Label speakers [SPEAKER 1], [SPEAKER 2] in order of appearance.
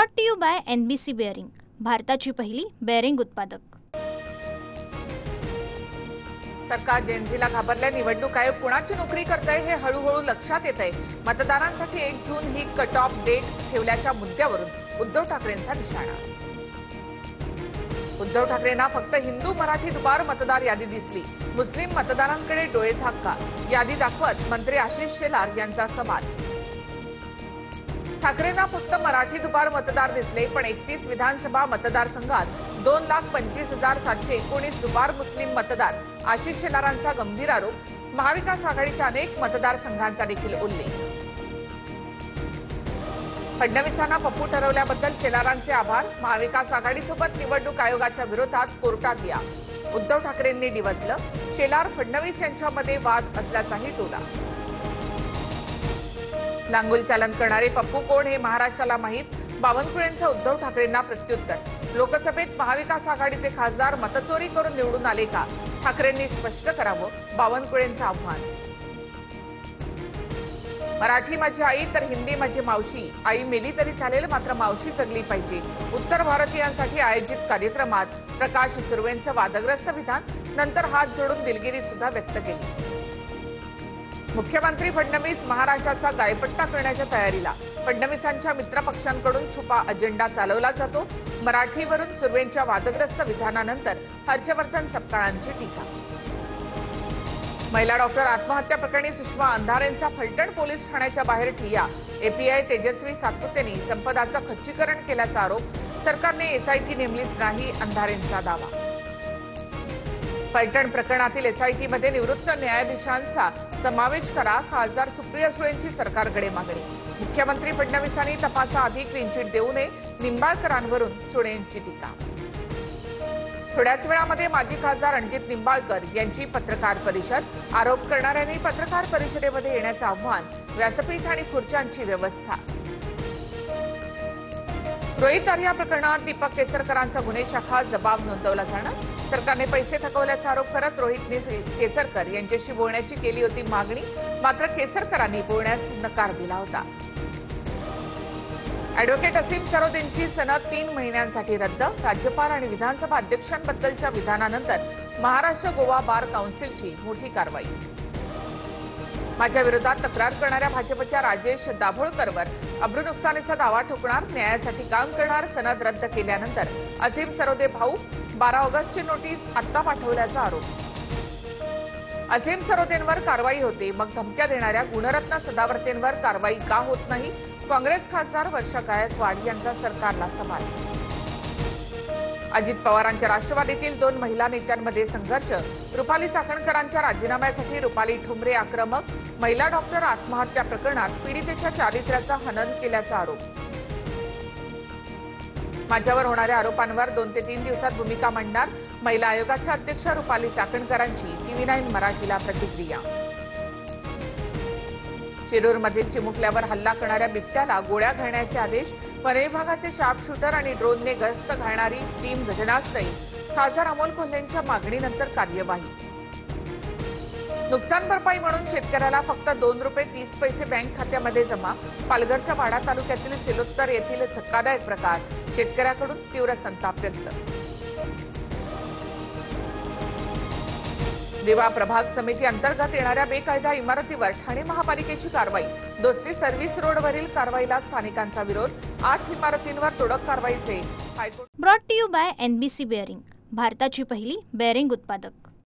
[SPEAKER 1] Brought to you by NBC bearing, भारताची पहिली bearing उत्पादक।
[SPEAKER 2] सरकार जेनझीला घाबरल्या निवडणूक आयोग कुणाची नोकरी करतंय हे हळूहळू लक्षात येतंय। मतदारांसाठी 1 जून ही कट ऑफ डेट ठेवल्याच्या मुद्द्यावरून उद्धव ठाकरेंचा निशाणा। उद्धव ठाकरेंना फक्त हिंदू मराठी दुबार मतदार यादी दिसली, मुस्लिम मतदारांकडे डोळे झाक्का। यादी दाखवत मंत्री आशिष शेलार यांचा सवाल। ठाकरेंना फक्त मराठी दुबार मतदार दिसले, पण 31 विधानसभा मतदारसंघात 2,25,719 दुबार मुस्लिम मतदार। आशिष शेलारांचा गंभीर आरोप। महाविकास आघाडीच्या अनेक मतदारसंघांचा देखील उल्लेख। फडणवीसांना पप्पू ठरवल्याबद्दल शेलारांचे आभार। महाविकास आघाडीसोबत निवडणूक आयोगाच्या विरोधात कोर्टात या। उद्धव ठाकरेंनी डिवचलं, शेलार फडणवीस यांच्यामध्ये वाद असल्याचाही टोला। लांगुल चालन करणारे पप्पू कोण हे महाराष्ट्राला माहीत, बावनकुळेंचं उद्धव ठाकरेंना प्रत्युत्तर। लोकसभेत महाविकास आघाडीचे खासदार मतचोरी करून निवडून आले का, ठाकरेंनी स्पष्ट करावं, बावनकुळेंचं आव्हान। मराठी माझी आई तर हिंदी माझी मावशी, आई मेली तरी चालेल मात्र मावशी जगली पाहिजे। उत्तर भारतीयांसाठी आयोजित कार्यक्रमात प्रकाश सुर्वेंचं वादग्रस्त विधान, नंतर हात जोडून दिलगिरी सुद्धा व्यक्त केली। मुख्यमंत्री फडणवीस महाराष्ट्राचा गायपट्टा करण्याच्या तयारीला, फडणवीसांच्या मित्रपक्षांकडून छुपा अजेंडा चालवला जातो। मराठीवरून सुर्वेंच्या वादग्रस्त विधानानंतर हर्षवर्धन सपकाळांची टीका। महिला डॉक्टर आत्महत्या प्रकरणी सुषमा अंधारेंचा फलटण पोलीस ठाण्याच्या बाहेर ठिय्या। एपीआय तेजस्वी सातपुतेंनी संपदाचं खच्चीकरण केल्याचा आरोप। सरकारने एसआयटी नेमलीच नाही, अंधारेंचा दावा। फलटण प्रकरणातील एसआयटीमध्ये निवृत्त न्यायाधीशांचा समावेश करा, खासदार सुप्रिया सुळेंची सरकारकडे मागणी। मुख्यमंत्री फडणवीसांनी तपासाआधी क्लीनचिट देऊ नये, निंबाळकरांवरून सुळेंची टीका। थोड्याच वेळामध्ये माजी खासदार रणजित निंबाळकर यांची पत्रकार परिषद। आरोप करणाऱ्यांनी पत्रकार परिषदेमध्ये येण्याचं आव्हान, व्यासपीठ आणि खुर्च्यांची व्यवस्था। रोहित आर्या प्रकरणात दीपक केसरकरांचा गुन्हे शाखा जबाब नोंदवला जाणार। सरकारने पैसे थकवल्याचा आरोप करत रोहितने केसरकर यांच्याशी बोलण्याची केली होती मागणी, मात्र केसरकरांनी बोलण्यास नकार दिला होता। अॅडव्होकेट असीम सरोदेंची सनद 3 महिन्यांसाठी रद्द। राज्यपाल आणि विधानसभा अध्यक्षांबद्दलच्या विधानानंतर महाराष्ट्र गोवा बार काउन्सिलची मोठी कारवाई। माझ्या विरोधात तक्रार करणाऱ्या भाजपच्या राजेश दाभोळकरवर अब्रू नुकसानीचा दावा ठोकणार, न्यायासाठी काम करणार। सनद रद्द केल्यानंतर असीम सरोदे भाऊ 12 ऑगस्टची नोटीस आत्ता पाठवल्याचा आरोप। असीम सरोदेंवर कारवाई होते, मग धमक्या देणाऱ्या गुणरत्न सदावर्तेंवर कारवाई का होत नाही, काँग्रेस खासदार वर्षा गायकवाड यांचा सरकारला सवाल। अजित पवारांच्या राष्ट्रवादीतील 2 महिला नेत्यांमध्ये संघर्ष। रुपाली चाकणकरांच्या राजीनाम्यासाठी रुपाली ठुमरे आक्रमक। महिला डॉक्टर आत्महत्या प्रकरणात पीडितेच्या चारित्र्याचा हनन केल्याचा आरोप। माझ्यावर होणाऱ्या आरोपांवर 2 ते 3 दिवसात भूमिका मांडणार, महिला आयोगाच्या अध्यक्षा रुपाली चाकणकरांची TV9 मराठीला प्रतिक्रिया। शिरूरमधील चिमुकल्यावर हल्ला करणाऱ्या बिबट्याला गोळ्या घालण्याचे आदेश। वनविभागाचे शार्प शूटर आणि ड्रोनने गस्त घालणारी टीम घटनास्थळी। खासदार अमोल कोल्हेंच्या मागणीनंतर कार्यवाही। नुकसान भरपाई म्हणून शेतकऱ्याला फक्त ₹2.30 बँक खात्यामध्ये जमा। पालघरच्या वाडा तालुक्यातील सिलोत्तर येथील धक्कादायक प्रकार, शेतकऱ्याकडून तीव्र संताप व्यक्त। दिवा प्रभाग समिती अंतर्गत येणाऱ्या बेकायदा इमारतीवर ठाणे महापालिकेची कारवाई। दोस्ती सर्व्हिस रोडवरील कारवाईला स्थानिकांचा विरोध। 8 इमारतींवर तोडक कारवाईचे high court.
[SPEAKER 1] Brought to you by NBC bearing, भारताची पहिली बेअरिंग उत्पादक।